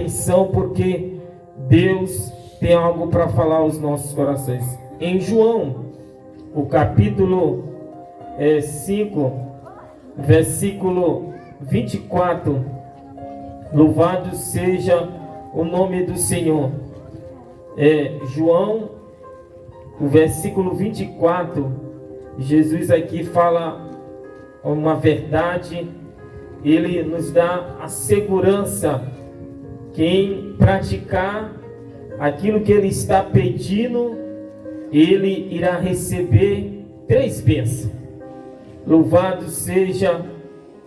atenção, porque Deus tem algo para falar aos nossos corações. Em João, o capítulo 5, versículo 24, louvado seja o nome do Senhor. João, o versículo 24, Jesus aqui fala uma verdade. Ele nos dá a segurança que em praticar aquilo que Ele está pedindo, Ele irá receber 3 bênçãos. Louvado seja,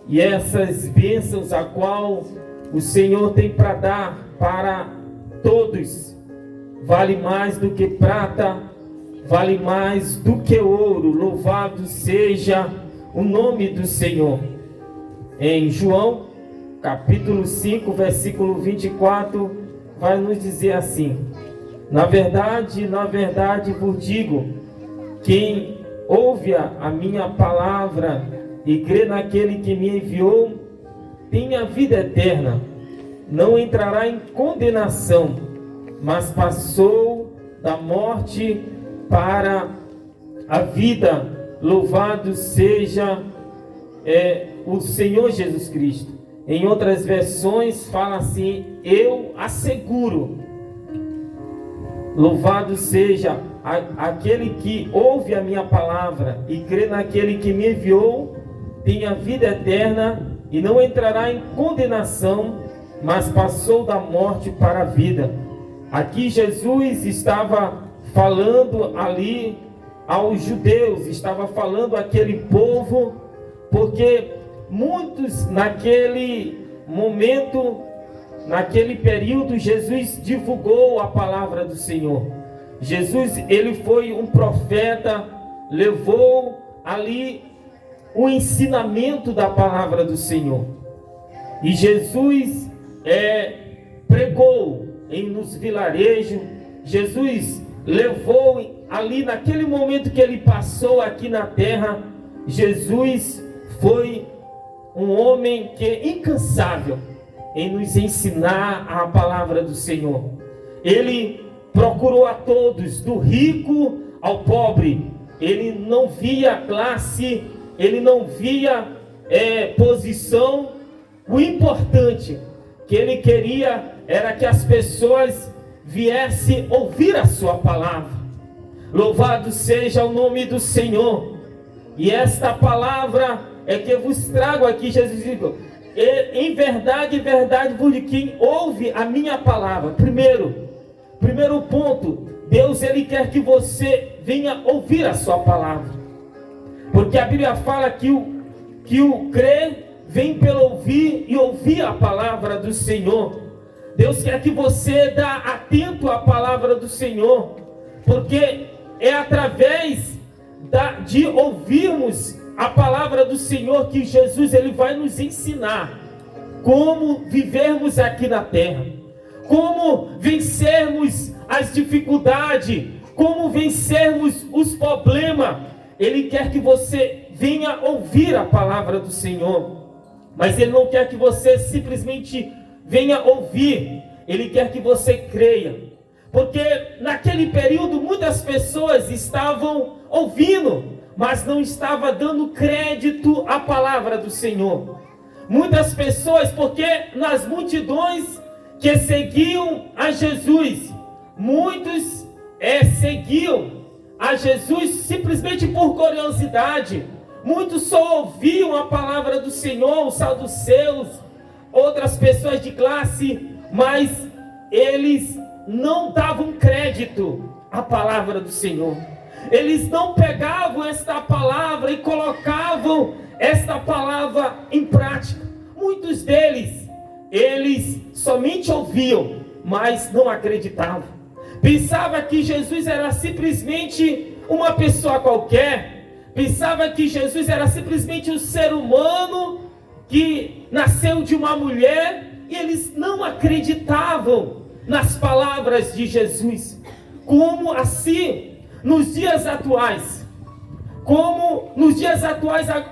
e essas bênçãos a qual o Senhor tem para dar para todos, vale mais do que prata, vale mais do que ouro. Louvado seja o nome do Senhor. Em João, capítulo 5, versículo 24, vai nos dizer assim: na verdade vos digo, quem ouve a minha palavra e crê naquele que me enviou, tem a vida eterna, não entrará em condenação, mas passou da morte para a vida. Louvado seja o Senhor Jesus Cristo. Em outras versões fala assim: eu asseguro. Louvado seja aquele que ouve a minha palavra e crê naquele que me enviou, tem a vida eterna e não entrará em condenação, mas passou da morte para a vida. Aqui Jesus estava falando ali aos judeus, estava falando àquele povo, porque muitos naquele momento, naquele período, Jesus divulgou a palavra do Senhor. Jesus, ele foi um profeta, levou ali o ensinamento da palavra do Senhor. E Jesus pregou nos vilarejos. Jesus levou ali naquele momento que ele passou aqui na terra. Jesus foi um homem que é incansável em nos ensinar a palavra do Senhor. Ele procurou a todos, do rico ao pobre. Ele não via classe, ele não via posição. O importante que ele queria era que as pessoas viessem ouvir a sua palavra. Louvado seja o nome do Senhor. E esta palavra é que eu vos trago aqui. Jesus diz: em verdade, quem ouve a minha palavra. Primeiro ponto, Deus, ele quer que você venha ouvir a sua palavra, porque a Bíblia fala que o crer vem pelo ouvir, e ouvir a palavra do Senhor. Deus quer que você dá atento à palavra do Senhor, porque é através de ouvirmos a palavra do Senhor que Jesus, ele vai nos ensinar como vivermos aqui na terra, como vencermos as dificuldades, como vencermos os problemas. Ele quer que você venha ouvir a palavra do Senhor, mas ele não quer que você simplesmente venha ouvir, ele quer que você creia. Porque naquele período muitas pessoas estavam ouvindo, mas não estavam dando crédito à palavra do Senhor. Muitas pessoas, porque nas multidões que seguiam a Jesus, muitos seguiam a Jesus simplesmente por curiosidade. Muitos só ouviam a palavra do Senhor, os saduceus, outras pessoas de classe, mas eles não davam crédito à palavra do Senhor. Eles não pegavam esta palavra e colocavam esta palavra em prática. Muitos deles, eles somente ouviam, mas não acreditavam. Pensava que Jesus era simplesmente uma pessoa qualquer. Pensava que Jesus era simplesmente um ser humano que nasceu de uma mulher, e eles não acreditavam nas palavras de Jesus. Como assim, nos dias atuais,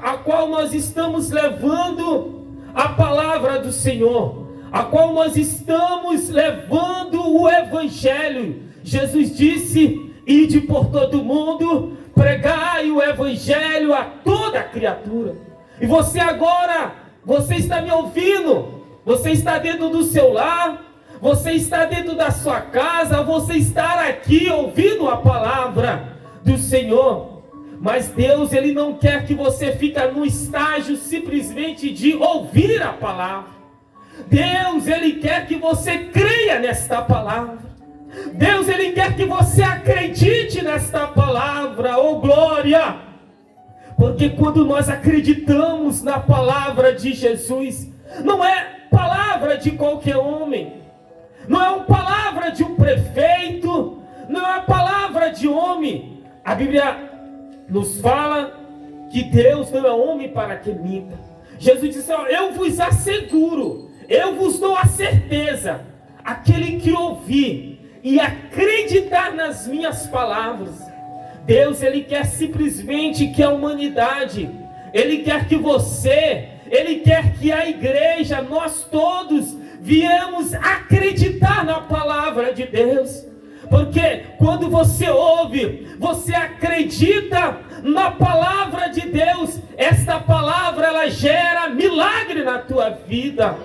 a qual nós estamos levando a palavra do Senhor, a qual nós estamos levando o Evangelho. Jesus disse: ide por todo mundo, pregai o Evangelho a toda criatura. E você agora, você está me ouvindo, você está dentro do seu lar, você está dentro da sua casa, você está aqui ouvindo a palavra do Senhor. Mas Deus, Ele não quer que você fique no estágio simplesmente de ouvir a palavra. Deus, Ele quer que você creia nesta palavra. Deus, Ele quer que você acredite nesta palavra. Oh glória! Porque quando nós acreditamos na palavra de Jesus, não é palavra de qualquer homem, não é uma palavra de um prefeito, não é uma palavra de homem. A Bíblia nos fala que Deus não é homem para que minta. Jesus disse: eu vos asseguro, eu vos dou a certeza, aquele que ouvir e acreditar nas minhas palavras. Deus, Ele quer simplesmente que a humanidade, Ele quer que você, Ele quer que a igreja, nós todos, viemos acreditar na palavra de Deus. Porque quando você ouve, você acredita na palavra de Deus, esta palavra ela gera milagre na tua vida.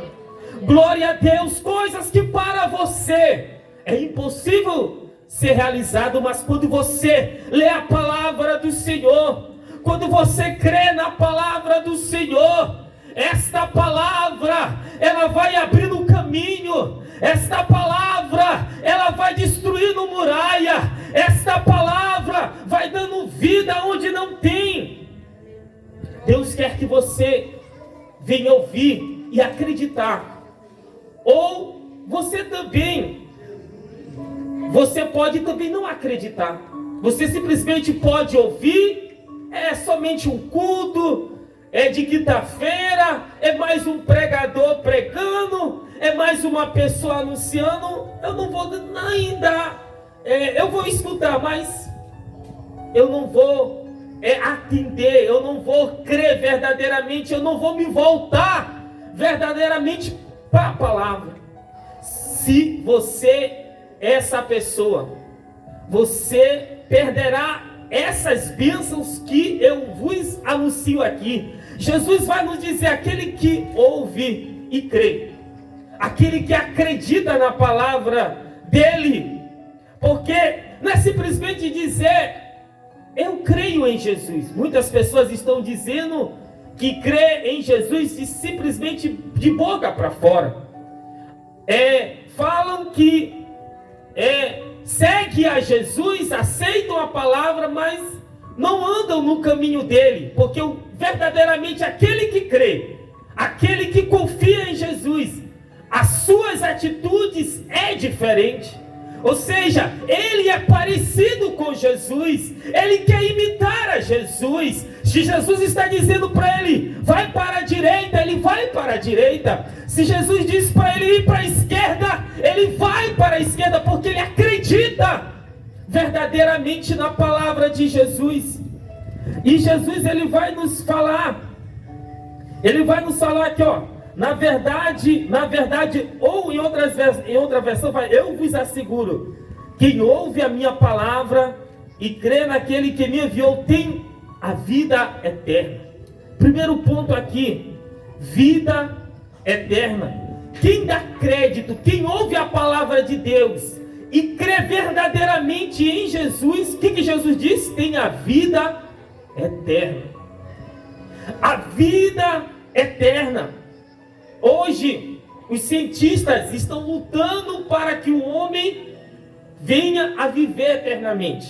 Glória a Deus, coisas que para você é impossível ser realizado, mas quando você lê a palavra do Senhor, quando você crê na palavra do Senhor, esta palavra ela vai abrindo o caminho, esta palavra ela vai destruindo muralha, esta palavra vai dando vida onde não tem. Deus quer que você venha ouvir e acreditar. Ou você pode também não acreditar. Você simplesmente pode ouvir, é somente um culto, é de quinta-feira, é mais um pregador pregando, é mais uma pessoa anunciando. Eu não vou nem dar, eu vou escutar, mas eu não vou atender, eu não vou crer verdadeiramente, eu não vou me voltar verdadeiramente para a palavra. Se você é essa pessoa, você perderá essas bênçãos que eu vos anuncio aqui. Jesus vai nos dizer: aquele que ouve e crê, aquele que acredita na palavra dele. Porque não é simplesmente dizer eu creio em Jesus. Muitas pessoas estão dizendo que crê em Jesus e simplesmente de boca para fora. Falam que segue a Jesus, aceitam a palavra, mas não andam no caminho dele. Porque verdadeiramente aquele que crê, aquele que confia em Jesus, as suas atitudes é diferente. Ou seja, ele é parecido com Jesus, ele quer imitar a Jesus. Se Jesus está dizendo para ele, vai para a direita, ele vai para a direita. Se Jesus diz para ele ir para a esquerda, ele vai para a esquerda, porque ele acredita verdadeiramente na palavra de Jesus. E Jesus, ele vai nos falar aqui, ó. Na verdade, ou em outra versão, vai: eu vos asseguro, quem ouve a minha palavra e crê naquele que me enviou tem a vida eterna. Primeiro ponto aqui, vida eterna. Quem dá crédito, quem ouve a palavra de Deus e crê verdadeiramente em Jesus, o que Jesus diz? Tem a vida eterna. A vida eterna. Hoje, os cientistas estão lutando para que o homem venha a viver eternamente.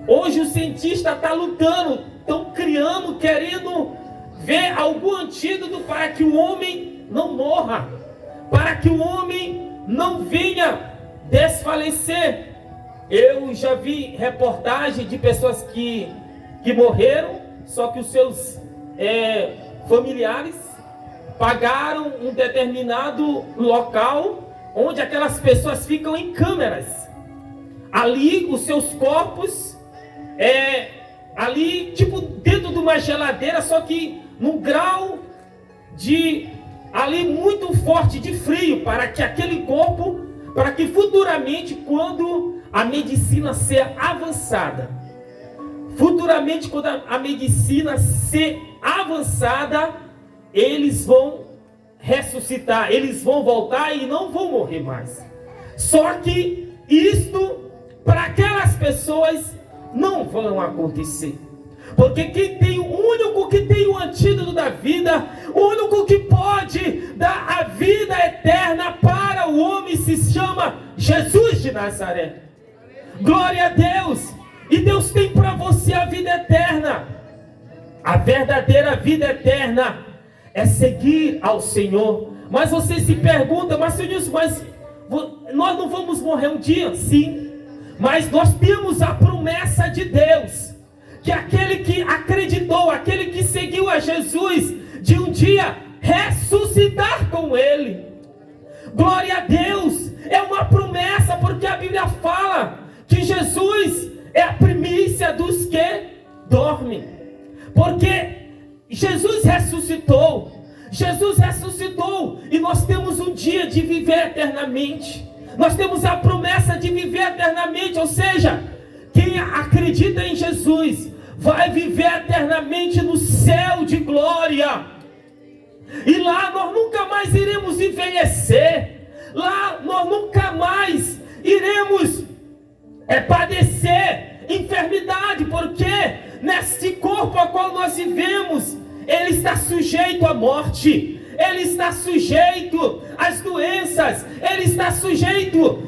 Hoje o cientista está lutando, estão criando, querendo ver algum antídoto para que o homem não morra, para que o homem não venha desfalecer. Eu já vi reportagem de pessoas que morreram, só que os seus familiares pagaram um determinado local onde aquelas pessoas ficam em câmeras. Ali os seus corpos ali tipo dentro de uma geladeira, só que num grau de ali muito forte de frio para que aquele corpo, para que futuramente, quando a medicina ser avançada, eles vão ressuscitar, eles vão voltar e não vão morrer mais. Só que isto, para aquelas pessoas, não vão acontecer. Porque o único que tem o antídoto da vida, o único que pode dar a vida eterna para o homem, se chama Jesus de Nazaré. Glória a Deus! E Deus tem para você a vida eterna. A verdadeira vida eterna é seguir ao Senhor. Mas você se pergunta, mas Senhor, nós não vamos morrer um dia? Sim. Mas nós temos a promessa de Deus, que aquele que acreditou, aquele que seguiu a Jesus, de um dia ressuscitar com Ele. Glória a Deus! É uma promessa, porque a Bíblia fala que Jesus é a primícia dos que dormem. Porque Jesus ressuscitou, e nós temos um dia de viver eternamente. Nós temos a promessa de viver eternamente, ou seja, quem acredita em Jesus vai viver eternamente no céu de glória. E lá nós nunca mais iremos envelhecer. Lá nós nunca mais iremos padecer enfermidade, porque neste corpo a qual nós vivemos, ele está sujeito à morte, ele está sujeito às doenças, ele está sujeito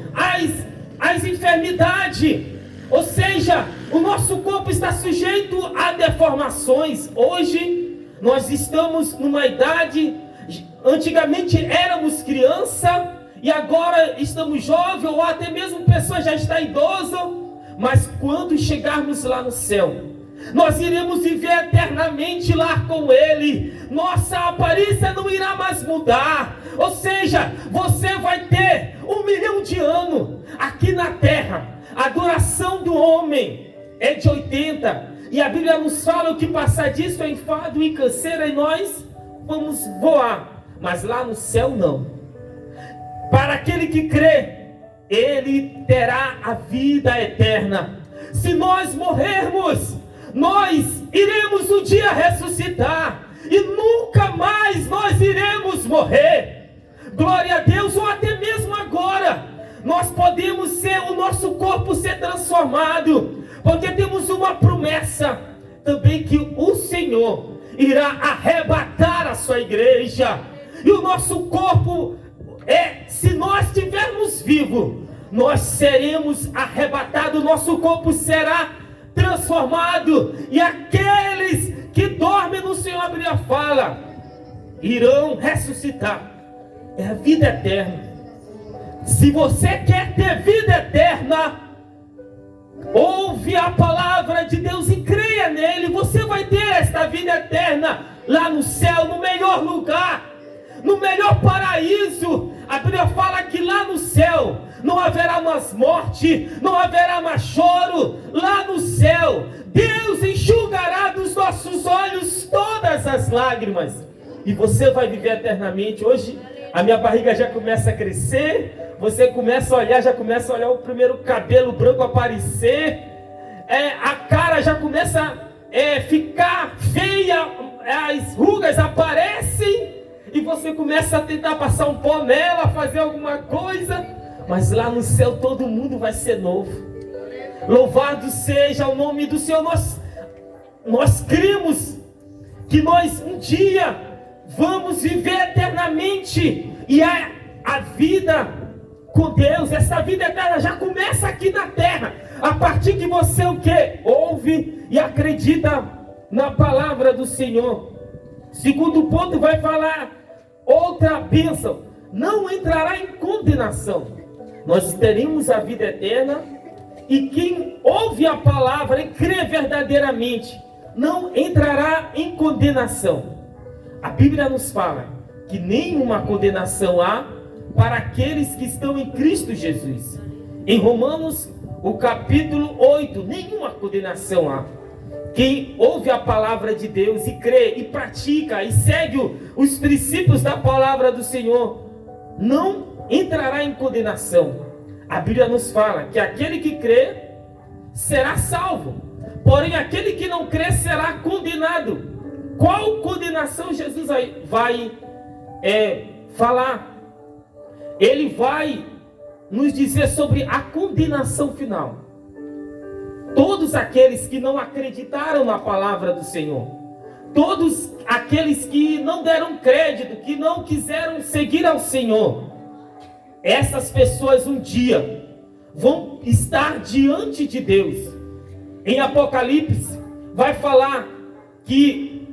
às enfermidades. Ou seja, o nosso corpo está sujeito a deformações. Hoje nós estamos numa idade, antigamente éramos criança e agora estamos jovens, ou até mesmo pessoas já está idosa. Mas quando chegarmos lá no céu, nós iremos viver eternamente lá com Ele. Nossa aparência não irá mais mudar. Ou seja, você vai ter 1 milhão de anos aqui na terra. A duração do homem é de 80. E a Bíblia nos fala que passar disso é enfado e canseira, e nós vamos voar. Mas lá no céu não. Para aquele que crê, ele terá a vida eterna. Se nós morrermos, nós iremos um dia ressuscitar, e nunca mais nós iremos morrer. Glória a Deus. Ou até mesmo agora nós podemos o nosso corpo ser transformado, porque temos uma promessa também, que o Senhor irá arrebatar a sua igreja. E o nosso corpo, se nós estivermos vivos, nós seremos arrebatados, o nosso corpo será transformado, e aqueles que dormem no Senhor, a Bíblia fala, irão ressuscitar. É a vida eterna. Se você quer ter vida eterna, ouve a palavra de Deus e creia nele. Você vai ter esta vida eterna lá no céu, no melhor lugar, no melhor paraíso. A Bíblia fala que lá no céu não haverá mais morte, não haverá mais choro. Lá no céu, Deus enxugará dos nossos olhos todas as lágrimas, e você vai viver eternamente. Hoje a minha barriga já começa a crescer, você começa a olhar, já começa a olhar o primeiro cabelo branco aparecer, a cara já começa a ficar feia, as rugas aparecem, e você começa a tentar passar um pó nela, fazer alguma coisa. Mas lá no céu todo mundo vai ser novo. Louvado seja o nome do Senhor. Nós cremos que nós um dia vamos viver eternamente, e a vida com Deus, essa vida eterna já começa aqui na terra, a partir que você ouve e acredita na palavra do Senhor. Segundo ponto, vai falar outra bênção: não entrará em condenação. Nós teremos a vida eterna, e quem ouve a palavra e crê verdadeiramente não entrará em condenação. A Bíblia nos fala que nenhuma condenação há para aqueles que estão em Cristo Jesus. Em Romanos, o capítulo 8, nenhuma condenação há. quem ouve a palavra de Deus e crê e pratica e segue os princípios da palavra do Senhor, não entrará em condenação. A Bíblia nos fala que aquele que crê será salvo, porém aquele que não crê será condenado. Qual condenação Jesus vai falar? Ele vai nos dizer sobre a condenação final. Todos aqueles que não acreditaram na palavra do Senhor, todos aqueles que não deram crédito, que não quiseram seguir ao Senhor, essas pessoas um dia vão estar diante de Deus. Em Apocalipse vai falar que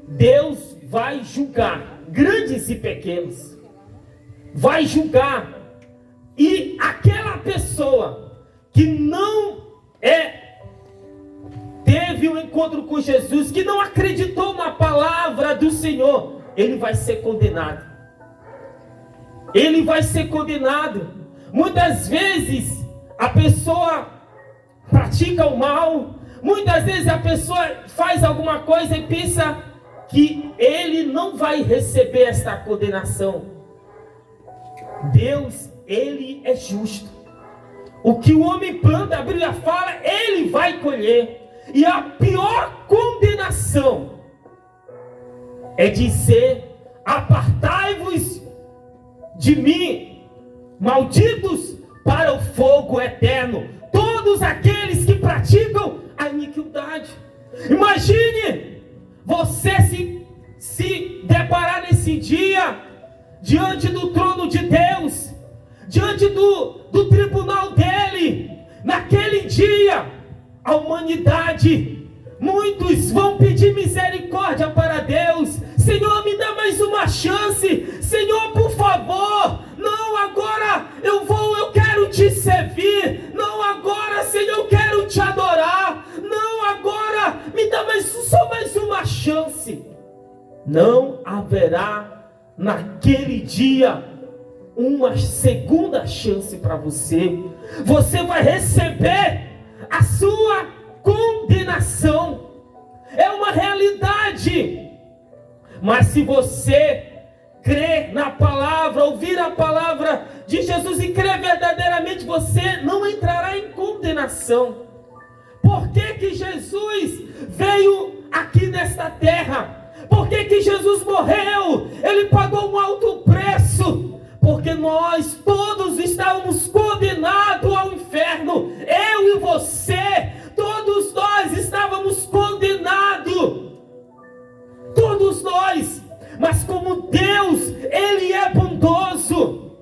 Deus vai julgar grandes e pequenos, vai julgar, e aquela pessoa que não teve um encontro com Jesus, que não acreditou na palavra do Senhor, ele vai ser condenado. Ele vai ser condenado. Muitas vezes a pessoa pratica o mal, muitas vezes a pessoa faz alguma coisa e pensa que ele não vai receber esta condenação. Deus, ele é justo. O que o homem planta, a Bíblia fala, ele vai colher. E a pior condenação é dizer: apartai-vos de mim, malditos, para o fogo eterno, todos aqueles que praticam a iniquidade. Imagine você se deparar nesse dia diante do trono de Deus, diante do tribunal dele. Naquele dia, a humanidade, muitos vão pedir misericórdia para Deus. Senhor, me dá mais uma chance. Senhor, por favor, não, agora eu quero te servir. Não, agora, Senhor, eu quero te adorar. Não, agora, me dá só mais uma chance. Não haverá naquele dia uma segunda chance para você. Você vai receber a sua condenação. É uma realidade. Mas se você crer na palavra, ouvir a palavra de Jesus e crer verdadeiramente, você não entrará em condenação. Por que Jesus veio aqui nesta terra? Por que Jesus morreu? Ele pagou um alto preço. Porque nós todos estávamos condenados ao inferno. Eu e você, todos nós estávamos condenados. Todos nós. Mas como Deus, Ele é bondoso,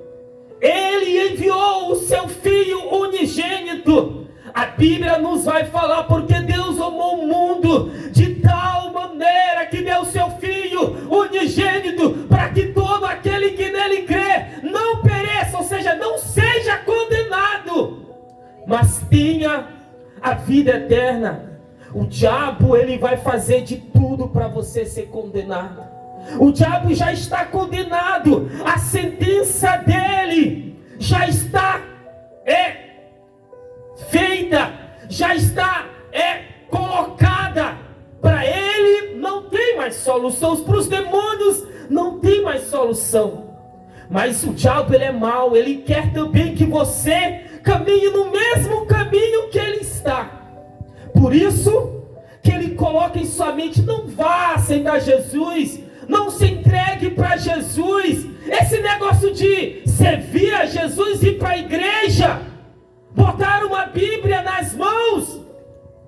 Ele enviou o seu Filho unigênito. A Bíblia nos vai falar: porque Deus amou o mundo de tal maneira que deu o seu Filho unigênito, para que todo aquele que nele crê não pereça, ou seja, não seja condenado, mas tenha a vida eterna. O diabo, ele vai fazer de tudo para você ser condenado. O diabo já está condenado. A sentença dele já está feita, já está colocada. Para ele não tem mais solução. Para os demônios não tem mais solução. Mas o diabo, ele é mau. Ele quer também que você caminhe no mesmo caminho que ele está. Por isso que ele coloca em sua mente: não vá aceitar Jesus, não se entregue para Jesus. Esse negócio de servir a Jesus e ir para a igreja, botar uma Bíblia nas mãos,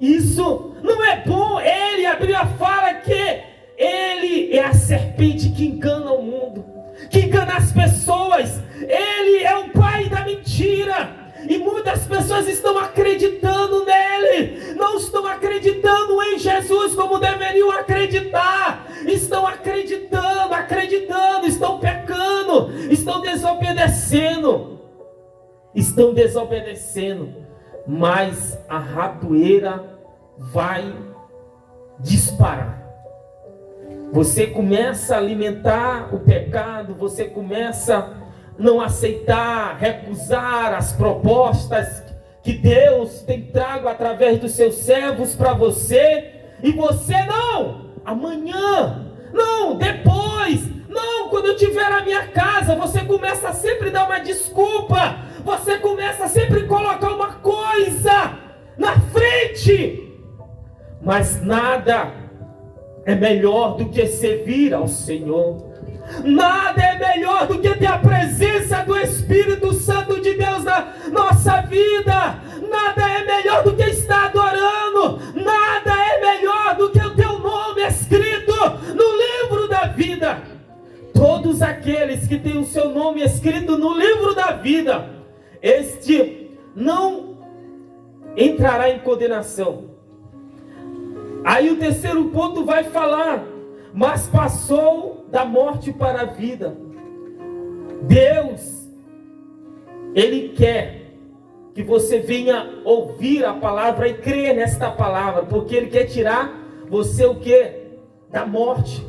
isso não é bom. A Bíblia fala que ele é a serpente que engana o mundo, que engana as pessoas. Ele é o pai da mentira. E muitas pessoas estão acreditando nele, não estão acreditando em Jesus como deveriam acreditar. Estão acreditando, estão pecando, estão desobedecendo. Mas a ratoeira vai disparar. Você começa a alimentar o pecado, você começa a não aceitar, recusar as propostas que Deus tem trago através dos seus servos para você, e você não, amanhã, não, depois, não, quando eu estiver na minha casa, você começa a sempre dar uma desculpa, você começa a sempre colocar uma coisa na frente, mas nada é melhor do que servir ao Senhor. Nada é melhor do que ter a presença do Espírito Santo de Deus na nossa vida. Nada é melhor do que estar adorando. Nada é melhor do que o teu nome escrito no livro da vida. Todos aqueles que têm o seu nome escrito no livro da vida, este não entrará em condenação. Aí o terceiro ponto vai falar: mas passou da morte para a vida. Deus, Ele quer que você venha ouvir a palavra e crer nesta palavra, porque Ele quer tirar você o quê? Da morte.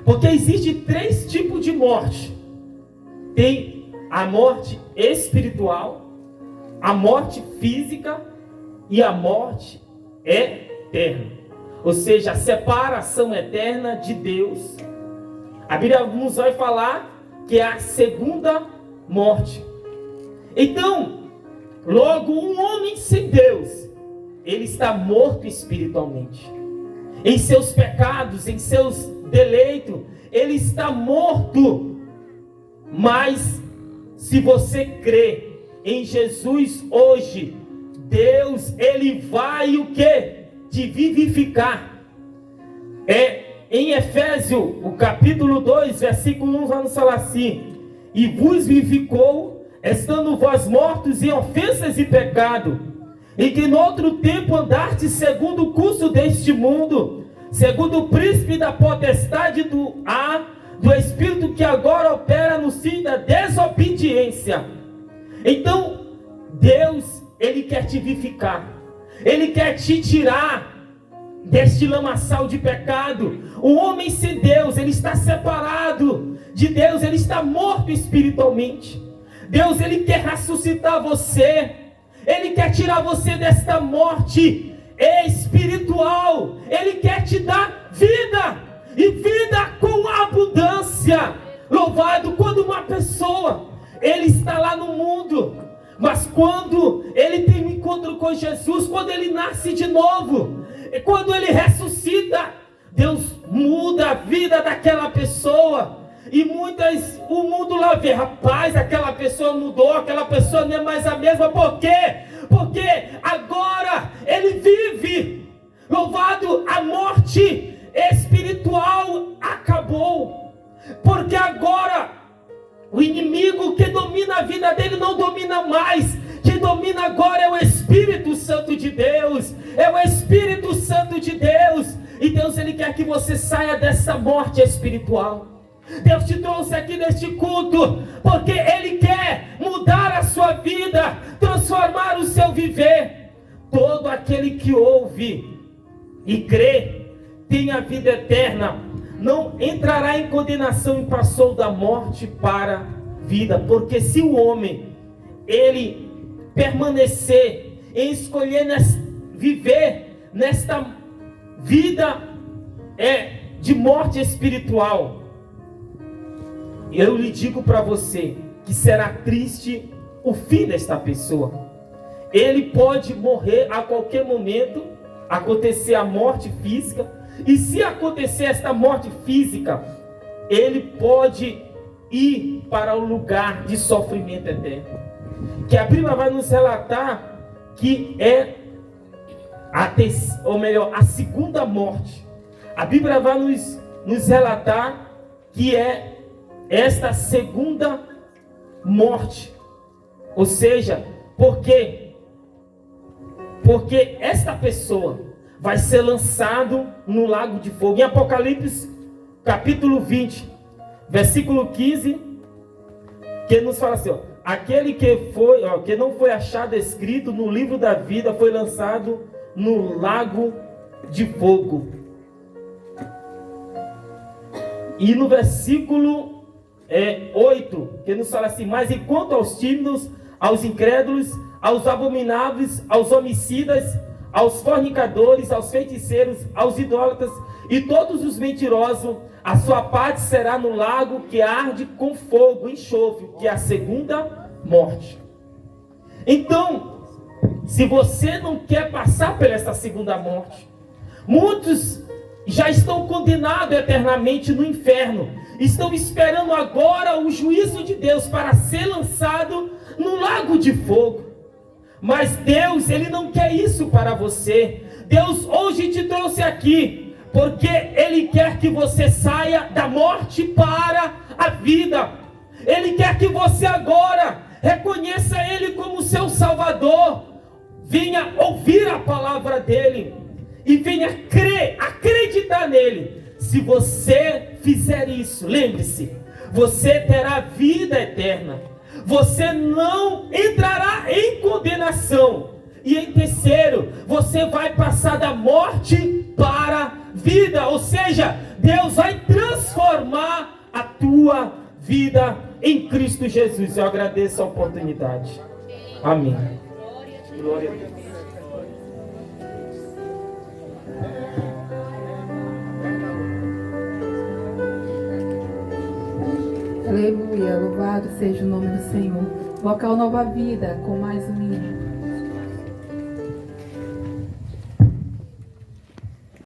Porque existe 3 tipos de morte. Tem a morte espiritual, a morte física e a morte eterna. Ou seja, a separação eterna de Deus. A Bíblia nos vai falar que é a segunda morte. Então, logo um homem sem Deus, ele está morto espiritualmente. Em seus pecados, em seus deleitos, ele está morto. Mas, se você crê em Jesus hoje, Deus, Ele vai o quê? Te vivificar. Em Efésios, o capítulo 2, versículo 1, vamos falar assim: e vos vivificou, estando vós mortos em ofensas e pecado, e que no outro tempo andaste segundo o curso deste mundo, segundo o príncipe da potestade do Espírito que agora opera no seio da desobediência. Então, Deus, Ele quer te vivificar. Ele quer te tirar deste lamaçal de pecado. O homem sem Deus, ele está separado de Deus, ele está morto espiritualmente. Deus, Ele quer ressuscitar você. Ele quer tirar você desta morte espiritual. Ele quer te dar vida, e vida com abundância. Louvado quando uma pessoa, ele está lá no mundo, mas quando ele tem um encontro com Jesus, quando ele nasce de novo, quando ele ressuscita, Deus muda a vida daquela pessoa. E o mundo lá vê: rapaz, aquela pessoa mudou, aquela pessoa não é mais a mesma. Por quê? Porque agora ele vive. Louvado, a morte espiritual acabou. Porque agora o inimigo que domina a vida dele não domina mais. Quem domina agora é o Espírito Santo de Deus. É o Espírito Santo de Deus. E Deus, Ele quer que você saia dessa morte espiritual. Deus te trouxe aqui neste culto porque Ele quer mudar a sua vida, transformar o seu viver. Todo aquele que ouve e crê tem a vida eterna, não entrará em condenação e passou da morte para a vida. Porque se o homem, ele permanecer em escolher viver nesta vida de morte espiritual, eu lhe digo para você que será triste o fim desta pessoa. Ele pode morrer a qualquer momento, acontecer a morte física, e se acontecer esta morte física, ele pode ir para o lugar de sofrimento eterno, que a Bíblia vai nos relatar que é a segunda morte. A Bíblia vai nos relatar que é esta segunda morte. Ou seja, por quê? Porque esta pessoa vai ser lançado no lago de fogo. Em Apocalipse, capítulo 20, versículo 15, que nos fala assim: aquele que não foi achado escrito no livro da vida foi lançado no lago de fogo. E no versículo 8, que nos fala assim: mas enquanto aos tímidos, aos incrédulos, aos abomináveis, aos homicidas, aos fornicadores, aos feiticeiros, aos idólatras e todos os mentirosos, a sua parte será no lago que arde com fogo, enxofre, que é a segunda morte. Então, se você não quer passar por essa segunda morte, muitos já estão condenados eternamente no inferno, estão esperando agora o juízo de Deus para ser lançado no lago de fogo. Mas Deus, Ele não quer isso para você. Deus hoje te trouxe aqui porque Ele quer que você saia da morte para a vida. Ele quer que você agora reconheça Ele como seu Salvador, venha ouvir a palavra dEle e venha crer, acreditar nele. Se você fizer isso, lembre-se, você terá vida eterna, você não entrará em condenação, e em terceiro, você vai passar da morte para a vida, ou seja, Deus vai transformar a tua vida em Cristo Jesus. Eu agradeço a oportunidade. Amém. Glória a Deus. Aleluia, louvado seja o nome do Senhor. Local Nova Vida, com mais um hino.